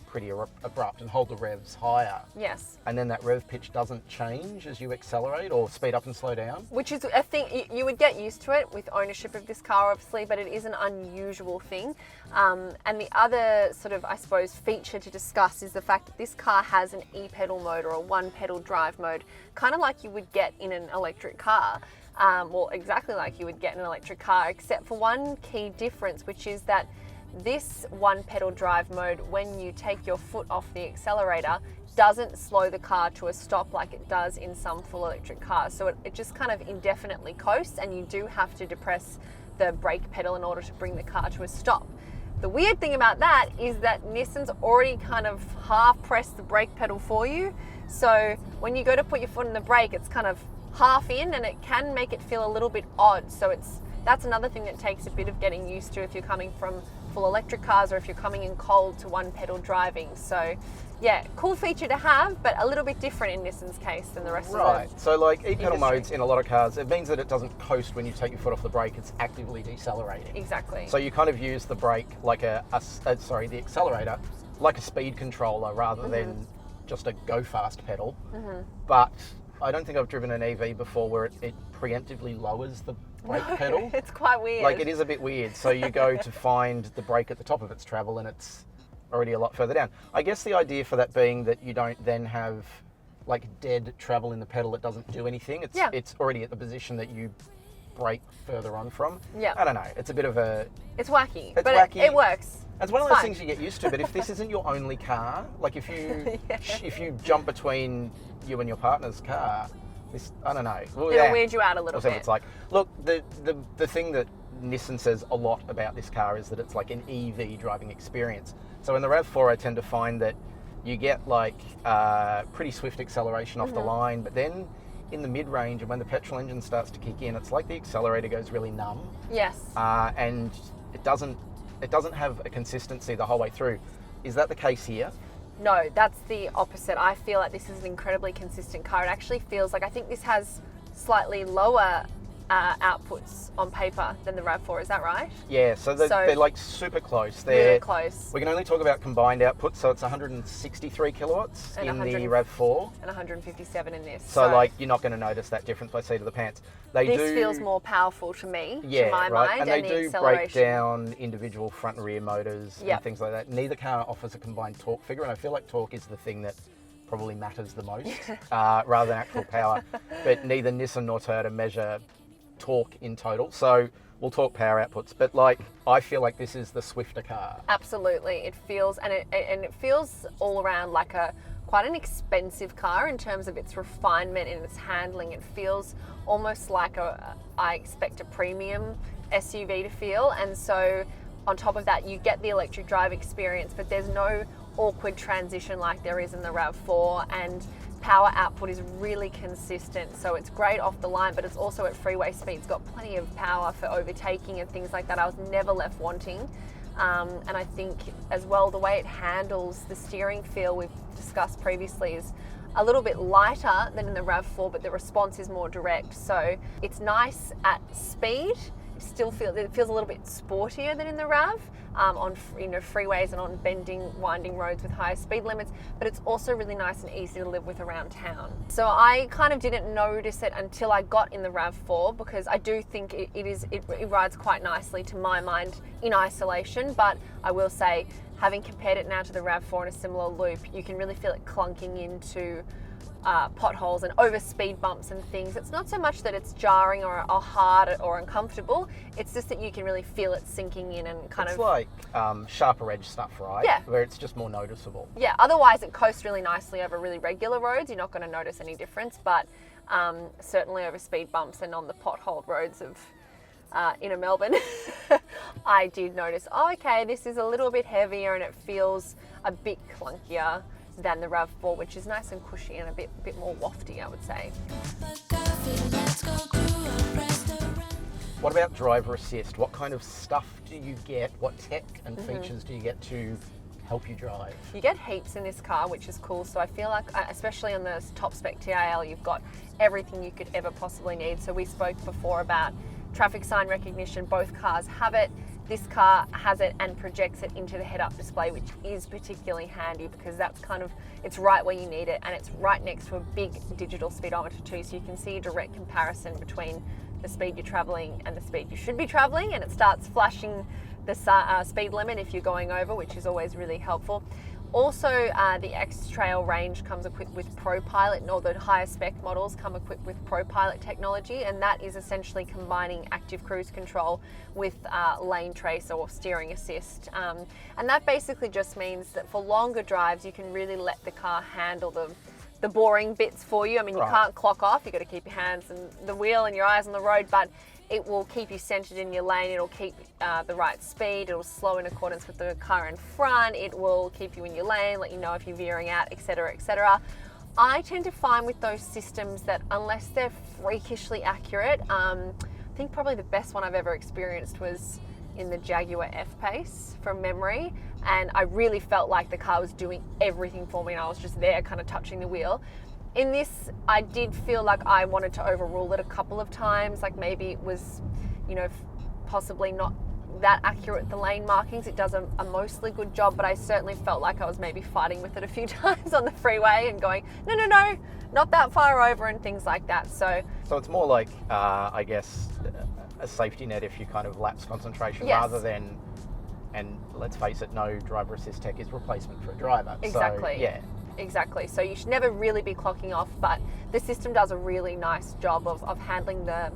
pretty abrupt and hold the revs higher. Yes. And then that rev pitch doesn't change as you accelerate or speed up and slow down. Which is a thing, you would get used to it with ownership of this car, obviously, but it is an unusual thing. And the other sort of, I suppose, feature to discuss is the fact that this car has an e-pedal mode, or a one-pedal drive mode, kind of like you would get in an electric car. Well, exactly like you would get in an electric car, except for one key difference, which is that this one pedal drive mode, when you take your foot off the accelerator, doesn't slow the car to a stop like it does in some full electric cars. So it just kind of indefinitely coasts, and you do have to depress the brake pedal in order to bring the car to a stop. The weird thing about that is that Nissan's already kind of half pressed the brake pedal for you. So when you go to put your foot on the brake, it's kind of half in, and it can make it feel a little bit odd. So that's another thing that takes a bit of getting used to if you're coming from full electric cars, or if you're coming in cold to one pedal driving. So yeah, cool feature to have, but a little bit different in Nissan's case than the rest of Right. the So like e-pedal industry. modes in a lot of cars, it means that it doesn't coast when you take your foot off the brake, it's actively decelerating. Exactly. So you kind of use the brake like the accelerator like a speed controller rather than just a go fast pedal. But I don't think I've driven an EV before where it preemptively lowers the brake pedal. It's quite weird. Like, it is a bit weird. So you go to find the brake at the top of its travel and it's already a lot further down. I guess the idea for that being that you don't then have like dead travel in the pedal. It doesn't do anything. It's already at the position that you brake further on from. Yeah. I don't know. It's a bit of a... It's wacky. It's but wacky. It works. It's one of those things you get used to, but if this isn't your only car, like if you if you jump between you and your partner's car, this, I don't know. Well, It'll weird you out a little bit. It's like, look, the thing that Nissan says a lot about this car is that it's like an EV driving experience. So in the RAV4, I tend to find that you get like pretty swift acceleration off the line, but then in the mid-range and when the petrol engine starts to kick in, it's like the accelerator goes really numb. Yes. And it doesn't have a consistency the whole way through. Is that the case here? No, that's the opposite. I feel like this is an incredibly consistent car. It actually feels like, I think this has slightly lower outputs on paper than the RAV4, is that right? Yeah, so they're like super close. They're really close. We can only talk about combined output, so it's 163 kilowatts in the RAV4. And 157 in this. So like, you're not going to notice that difference by seat of the pants. This feels more powerful to me, to my mind. And they do break down individual front and rear motors and things like that. Neither car offers a combined torque figure, and I feel like torque is the thing that probably matters the most, rather than actual power. But neither Nissan nor Toyota measure torque in total, so we'll talk power outputs, but like, I feel like this is the swifter car. Absolutely. It feels, and it feels all around like quite an expensive car in terms of its refinement and its handling. It feels almost like I expect a premium SUV to feel, and so on top of that you get the electric drive experience, but there's no awkward transition like there is in the RAV4, and power output is really consistent, so it's great off the line, but it's also at freeway speeds got plenty of power for overtaking and things like that. I was never left wanting, and I think as well the way it handles the steering feel, we've discussed previously, is a little bit lighter than in the RAV4, but the response is more direct, so it's nice at speed. It feels a little bit sportier than in the RAV on freeways and on bending, winding roads with higher speed limits, but it's also really nice and easy to live with around town. So I kind of didn't notice it until I got in the RAV4, because I do think it rides quite nicely to my mind in isolation, but I will say, having compared it now to the RAV4 in a similar loop, you can really feel it clunking into potholes and over speed bumps and things. It's not so much that it's jarring or hard or uncomfortable, it's just that you can really feel it sinking in and it's like sharper edge stuff, right? Yeah. Where it's just more noticeable. Yeah, otherwise it coasts really nicely over really regular roads. You're not going to notice any difference, but certainly over speed bumps and on the potholed roads of inner Melbourne, I did notice, oh, okay, this is a little bit heavier and it feels a bit clunkier than the RAV4, which is nice and cushy and a bit more wafty, I would say. What about driver assist? What kind of stuff do you get? What tech and features do you get to help you drive? You get heaps in this car, which is cool. So I feel like, especially on the top spec TIL, you've got everything you could ever possibly need. So we spoke before about traffic sign recognition. Both cars have it. This car has it and projects it into the head-up display, which is particularly handy because that's it's right where you need it, and it's right next to a big digital speedometer too, so you can see a direct comparison between the speed you're traveling and the speed you should be traveling, and it starts flashing the speed limit if you're going over, which is always really helpful. Also, the X-Trail range comes equipped with ProPilot, or the higher spec models come equipped with ProPilot technology, and that is essentially combining active cruise control with lane trace or steering assist. And that basically just means that for longer drives, you can really let the car handle the boring bits for you. I mean, you can't clock off, you've got to keep your hands and the wheel and your eyes on the road, but it will keep you centered in your lane, it'll keep the right speed, it'll slow in accordance with the car in front, it will keep you in your lane, let you know if you're veering out, etc, etc. I tend to find with those systems that unless they're freakishly accurate, I think probably the best one I've ever experienced was in the Jaguar F-Pace from memory, and I really felt like the car was doing everything for me and I was just there kind of touching the wheel. In this, I did feel like I wanted to overrule it a couple of times, like maybe it was, possibly not that accurate with the lane markings. It does a mostly good job, but I certainly felt like I was maybe fighting with it a few times on the freeway and going, no, not that far over and things like that. So it's more like, I guess, a safety net if you kind of lapse concentration, Yes. rather than, and let's face it, no driver assist tech is replacement for a driver. Exactly. So, yeah. Exactly. So you should never really be clocking off, but the system does a really nice job of handling the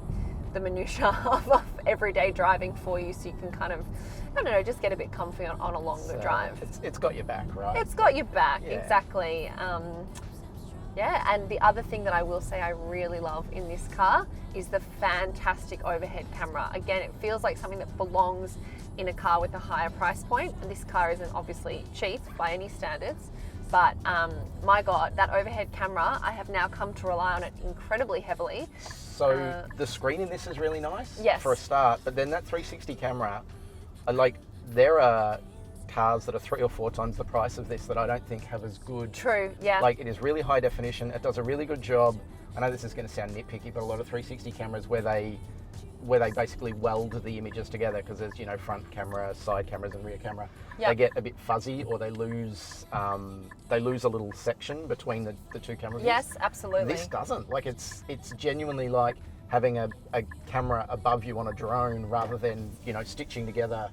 minutiae of everyday driving for you, so you can kind of, I don't know, just get a bit comfy on a longer drive. It's got your back, right? It's got your back, Yeah. exactly. Yeah, and the other thing that I will say I really love in this car is the fantastic overhead camera. Again, it feels like something that belongs in a car with a higher price point. And this car isn't obviously cheap by any standards, but my God, that overhead camera, I have now come to rely on it incredibly heavily. So the screen in this is really nice, Yes. for a start, but then that 360 camera, there are cars that are 3 or 4 times the price of this that I don't think have as good. True, yeah. Like, it is really high definition. It does a really good job. I know this is going to sound nitpicky, but a lot of 360 cameras where they basically weld the images together, because there's, front camera, side cameras, and rear camera. Yep. They get a bit fuzzy, or they lose a little section between the two camera views. Yes, absolutely. This doesn't. Like, it's genuinely like having a camera above you on a drone, rather than stitching together.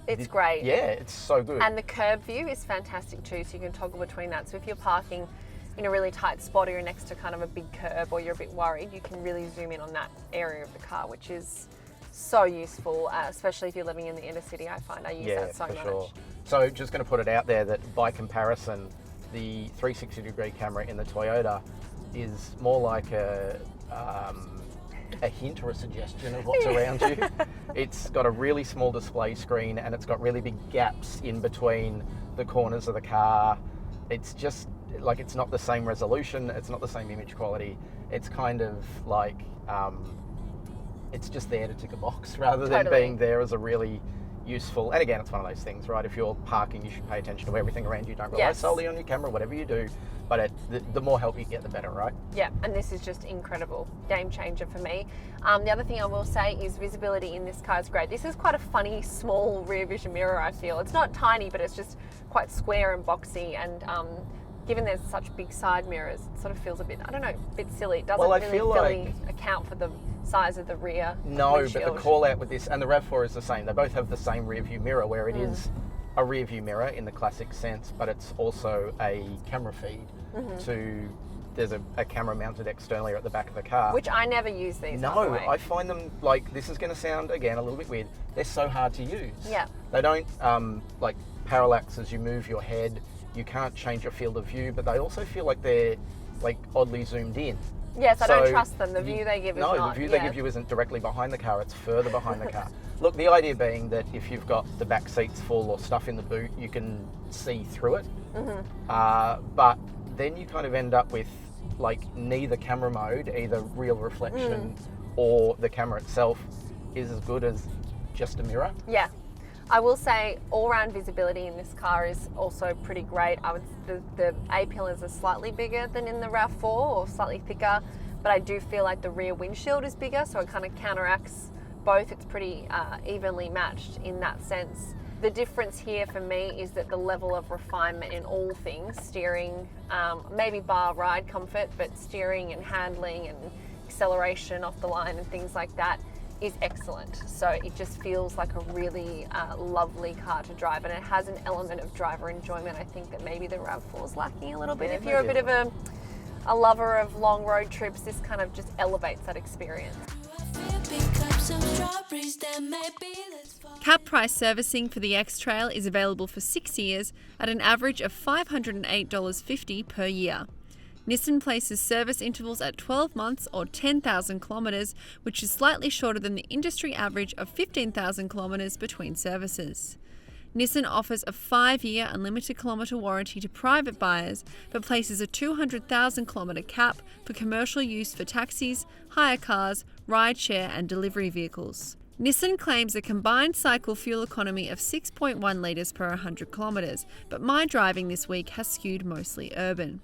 It's great. Yeah, it's so good. And the curb view is fantastic too, so you can toggle between that. So if you're parking in a really tight spot, or you're next to kind of a big curb, or you're a bit worried, you can really zoom in on that area of the car, which is so useful, especially if you're living in the inner city. I find I use that so much. Sure. So just going to put it out there that by comparison, the 360-degree camera in the Toyota is more like a hint or a suggestion of what's around you. It's got a really small display screen, and it's got really big gaps in between the corners of the car. It's just like, it's not the same resolution, it's not the same image quality. It's kind of like, it's just there to tick a box, rather than Totally. being there as a really useful. And again, it's one of those things, right? If you're parking, you should pay attention to everything around you. Don't rely Yes. solely on your camera, whatever you do. But the more help you get, the better, right? Yeah, and this is just incredible. Game changer for me. The other thing I will say is visibility in this car is great. This is quite a funny, small rear vision mirror, I feel. It's not tiny, but it's just quite square and boxy, and given there's such big side mirrors, it sort of feels a bit, I don't know, a bit silly. It doesn't Well, I really feel fully like- account for the size of the rear No, but windshield. the call out with this, and the RAV4 is the same. They both have the same rear view mirror, where it is a rear view mirror in the classic sense, but it's also a camera feed there's a camera mounted externally at the back of the car. Which I never use these, by the No, way. I find them, like, this is going to sound, again, a little bit weird. They're so hard to use. Yeah. They don't, like, parallax as you move your head. You can't change your field of view, but they also feel like they're, like, oddly zoomed in. Yes, I don't So trust them. The view they give is No, not. the view they give you isn't directly behind the car, it's further behind the car. Look, the idea being that if you've got the back seats full or stuff in the boot, you can see through it. But then you kind of end up with, like, neither camera mode, either real reflection or the camera itself is as good as just a mirror. Yeah. I will say all-round visibility in this car is also pretty great. The A-pillars are slightly bigger than in the RAV4, or slightly thicker, but I do feel like the rear windshield is bigger, so it kind of counteracts both. It's pretty evenly matched in that sense. The difference here for me is that the level of refinement in all things, steering, maybe bar ride comfort, but steering and handling and acceleration off the line and things like that is excellent. So it just feels like a really lovely car to drive, and it has an element of driver enjoyment, I think, that maybe the RAV4 is lacking a little bit. Yeah, If you're a maybe bit of a lover of long road trips, this kind of just elevates that experience. Cap price servicing for the X-Trail is available for 6 years at an average of $508.50 per year. Nissan places service intervals at 12 months or 10,000 kilometres, which is slightly shorter than the industry average of 15,000 kilometres between services. Nissan offers a 5-year unlimited kilometre warranty to private buyers, but places a 200,000 kilometre cap for commercial use for taxis, hire cars, rideshare and delivery vehicles. Nissan claims a combined cycle fuel economy of 6.1 litres per 100 kilometres, but my driving this week has skewed mostly urban.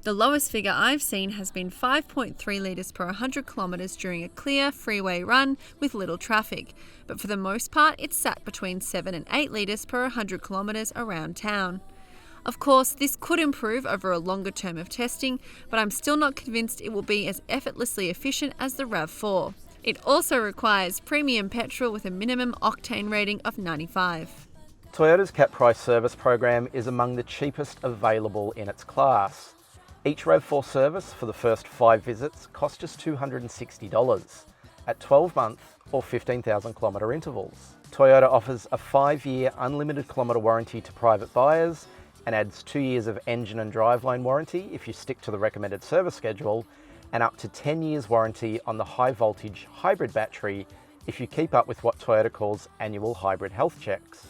The lowest figure I've seen has been 5.3 litres per 100 kilometres during a clear freeway run with little traffic, but for the most part it's sat between 7 and 8 litres per 100 kilometres around town. Of course, this could improve over a longer term of testing, but I'm still not convinced it will be as effortlessly efficient as the RAV4. It also requires premium petrol with a minimum octane rating of 95. Toyota's Cap Price service program is among the cheapest available in its class. Each RAV4 service for the first 5 visits costs just $260 at 12-month or 15,000 kilometre intervals. Toyota offers a 5-year unlimited kilometre warranty to private buyers and adds 2 years of engine and driveline warranty if you stick to the recommended service schedule, and up to 10 years warranty on the high voltage hybrid battery if you keep up with what Toyota calls annual hybrid health checks.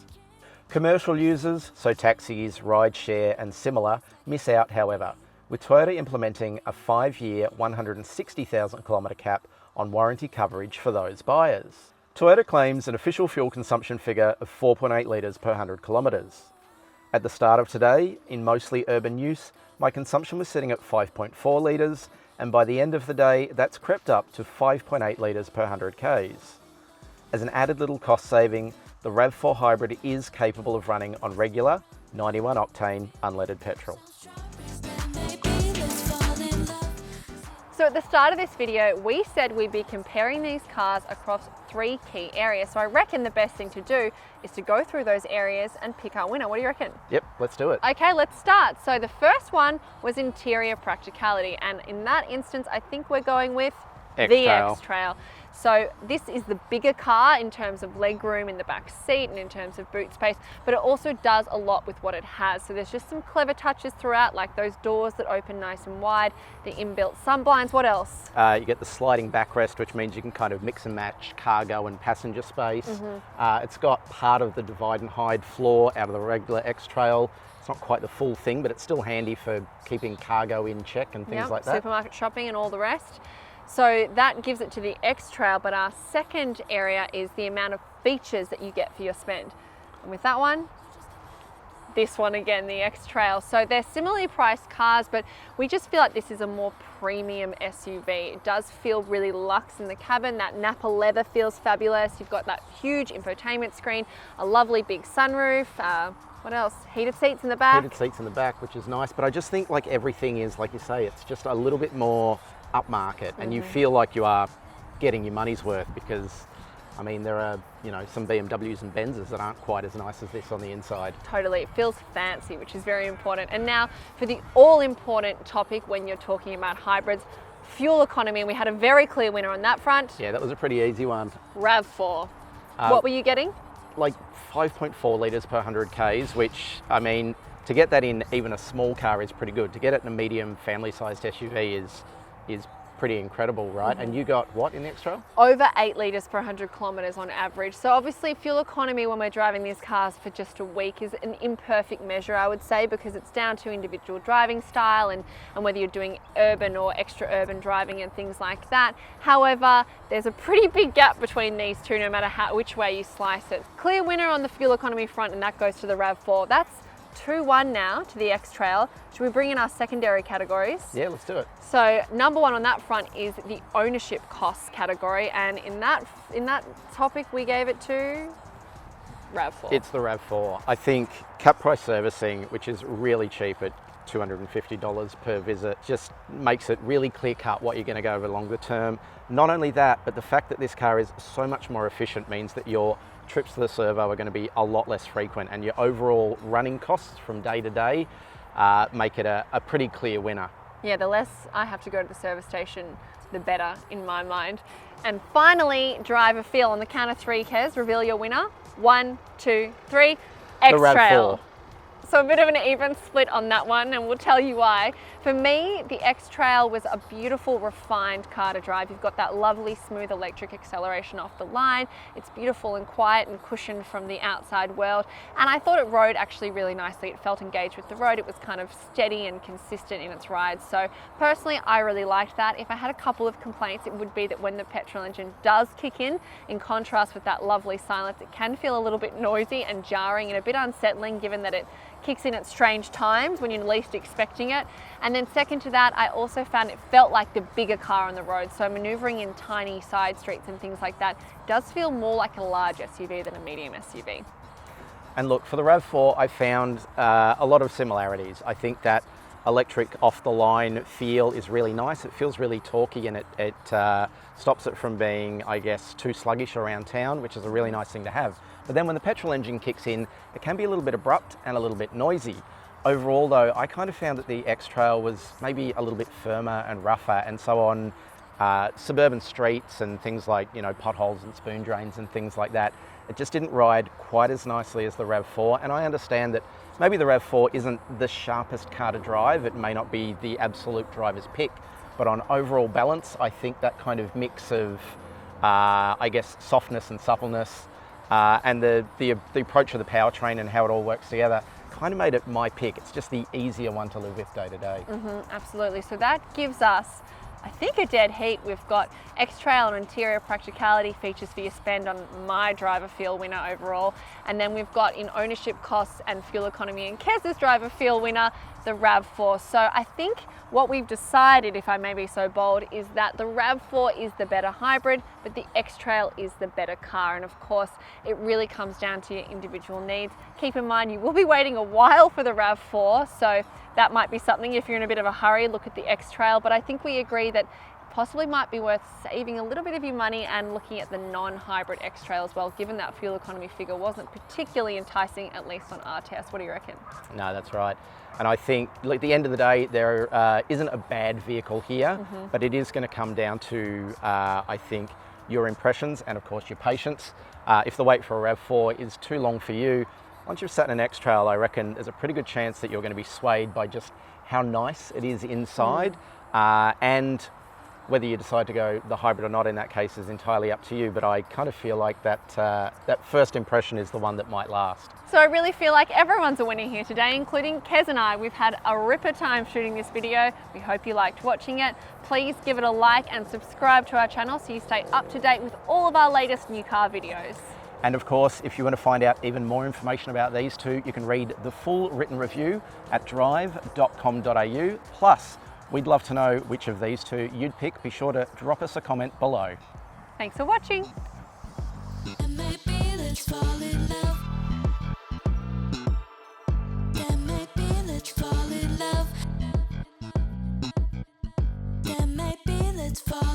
Commercial users, so taxis, rideshare and similar, miss out however, with Toyota implementing a 5-year 160,000 kilometre cap on warranty coverage for those buyers. Toyota claims an official fuel consumption figure of 4.8 litres per 100 kilometres. At the start of today, in mostly urban use, my consumption was sitting at 5.4 litres, and by the end of the day, that's crept up to 5.8 litres per 100 k's. As an added little cost saving, the RAV4 Hybrid is capable of running on regular 91 octane unleaded petrol. So at the start of this video, we said we'd be comparing these cars across 3 key areas. So I reckon the best thing to do is to go through those areas and pick our winner. What do you reckon? Yep, let's do it. Okay, let's start. So the first one was interior practicality. And in that instance, I think we're going with the X-Trail. So this is the bigger car in terms of legroom in the back seat and in terms of boot space, but it also does a lot with what it has. So there's just some clever touches throughout, like those doors that open nice and wide, the inbuilt sunblinds. What else? You get the sliding backrest, which means you can kind of mix and match cargo and passenger space. It's got part of the divide and hide floor out of the regular X-Trail. It's not quite the full thing, but it's still handy for keeping cargo in check and things like that. Supermarket shopping and all the rest. So that gives it to the X-Trail, but our second area is the amount of features that you get for your spend. And with that one, this one again, the X-Trail. So they're similarly priced cars, but we just feel like this is a more premium SUV. It does feel really luxe in the cabin. That Napa leather feels fabulous. You've got that huge infotainment screen, a lovely big sunroof. What else? Heated seats in the back. Heated seats in the back, which is nice. But I just think like everything is, like you say, it's just a little bit more upmarket, and you feel like you are getting your money's worth, because I mean there are, you know, some BMWs and Benzes that aren't quite as nice as this on the inside. Totally, it feels fancy, which is very important. And now for the all-important topic when you're talking about hybrids, fuel economy, and we had a very clear winner on that front. Yeah, that was a pretty easy one. RAV4. What were you getting? Like 5.4 litres per 100 k's, which, I mean, to get that in even a small car is pretty good. To get it in a medium family-sized SUV is pretty incredible, right? And you got what in the X-Trail? Over 8 litres per 100 kilometres on average. So obviously fuel economy when we're driving these cars for just a week is an imperfect measure, I would say, because it's down to individual driving style and whether you're doing urban or extra urban driving and things like that. However, there's a pretty big gap between these two no matter which way you slice it. Clear winner on the fuel economy front, and that goes to the RAV4. That's 2-1 now to the X-Trail. Should we bring in our secondary categories? Yeah, let's do it. So number 1 on that front is the ownership costs category, and in that topic we gave it to RAV4. It's the RAV4. I think cap price servicing, which is really cheap at $250 per visit, just makes it really clear cut what you're going to go over longer term. Not only that, but the fact that this car is so much more efficient means that your trips to the servo are going to be a lot less frequent, and your overall running costs from day to day make it a pretty clear winner. Yeah, the less I have to go to the service station, the better in my mind. And finally, driver feel. On the count of 3, Kez, reveal your winner. 1, 2, 3. X-Trail. So a bit of an even split on that one, and we'll tell you why. For me, the X-Trail was a beautiful, refined car to drive. You've got that lovely, smooth electric acceleration off the line. It's beautiful and quiet and cushioned from the outside world. And I thought it rode actually really nicely. It felt engaged with the road. It was kind of steady and consistent in its rides. So personally, I really liked that. If I had a couple of complaints, it would be that when the petrol engine does kick in contrast with that lovely silence, it can feel a little bit noisy and jarring and a bit unsettling, given that it kicks in at strange times when you're least expecting it. And then second to that, I also found it felt like the bigger car on the road. So maneuvering in tiny side streets and things like that does feel more like a large SUV than a medium SUV. And look, for the RAV4, I found a lot of similarities. I think that electric off-the-line feel is really nice. It feels really torquey, and it stops it from being, I guess, too sluggish around town, which is a really nice thing to have. But then when the petrol engine kicks in, it can be a little bit abrupt and a little bit noisy. Overall though, I kind of found that the X-Trail was maybe a little bit firmer and rougher, and so on suburban streets and things like, you know, potholes and spoon drains and things like that, it just didn't ride quite as nicely as the RAV4. And I understand that maybe the RAV4 isn't the sharpest car to drive, it may not be the absolute driver's pick, but on overall balance, I think that kind of mix of, I guess, softness and suppleness, and the approach of the powertrain and how it all works together kind of made it my pick. It's just the easier one to live with day to day. Absolutely. So that gives us, I think, a dead heat. We've got X-Trail and interior practicality features for your spend on my driver feel winner overall. And then we've got in ownership costs and fuel economy and Kez's driver feel winner, the RAV4. So I think what we've decided, if I may be so bold, is that the RAV4 is the better hybrid, but the X-Trail is the better car. And of course, it really comes down to your individual needs. Keep in mind, you will be waiting a while for the RAV4, so that might be something. If you're in a bit of a hurry, look at the X-Trail. But I think we agree that possibly might be worth saving a little bit of your money and looking at the non-hybrid X-Trail as well, given that fuel economy figure wasn't particularly enticing, at least on our test. What do you reckon? No, that's right. And I think, look, at the end of the day, there isn't a bad vehicle here, but it is going to come down to, I think, your impressions and of course your patience. If the wait for a RAV4 is too long for you, once you've sat in an X-Trail, I reckon there's a pretty good chance that you're going to be swayed by just how nice it is inside, and whether you decide to go the hybrid or not in that case is entirely up to you, but I kind of feel like that first impression is the one that might last. So I really feel like everyone's a winner here today, including Kez and I. We've had a ripper time shooting this video. We hope you liked watching it. Please give it a like and subscribe to our channel so you stay up to date with all of our latest new car videos. And of course, if you want to find out even more information about these two, you can read the full written review at Drive.com.au. Plus, we'd love to know which of these two you'd pick. Be sure to drop us a comment below. Thanks for watching. Let's fall.